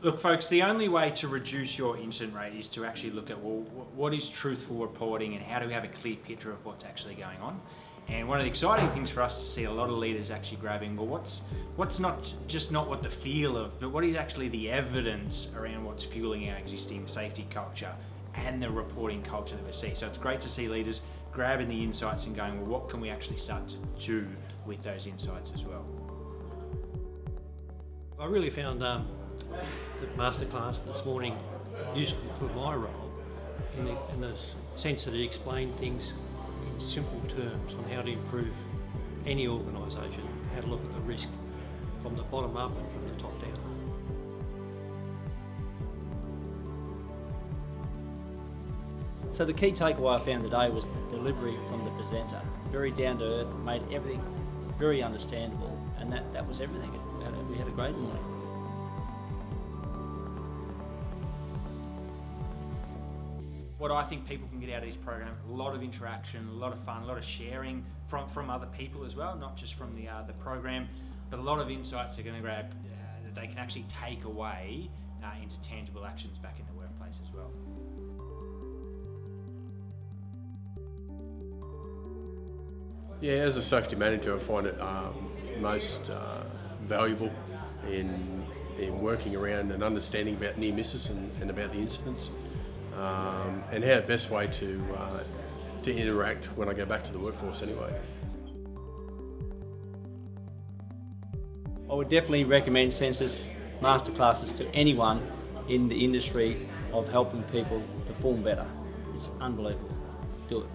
Look, folks, the only way to reduce your incident rate is to actually look at, well, what is truthful reporting and how do we have a clear picture of what's actually going on. And one of the exciting things for us to see a lot of leaders actually grabbing, well, what's not just not what the feel of, but what is actually the evidence around what's fueling our existing safety culture and the reporting culture that we see. So it's great to see leaders grabbing the insights and going, well, what can we actually start to do with those insights as well? I really found the Masterclass this morning useful for my role in the sense that it explained things in simple terms on how to improve any organisation, how to look at the risk from the bottom up and from the top down. So the key takeaway I found today was the delivery from the presenter. Very down to earth, made everything very understandable, and that was everything. We had a great morning. What I think people can get out of this program, a lot of interaction, a lot of fun, a lot of sharing from other people as well, not just from the program, but a lot of insights they're going to grab that they can actually take away into tangible actions back in the workplace as well. Yeah, as a safety manager, I find it most valuable in working around and understanding about near misses and about the incidents, and how the best way to interact when I go back to the workforce anyway. I would definitely recommend Sentis Masterclasses to anyone in the industry of helping people perform better. It's unbelievable. Do it.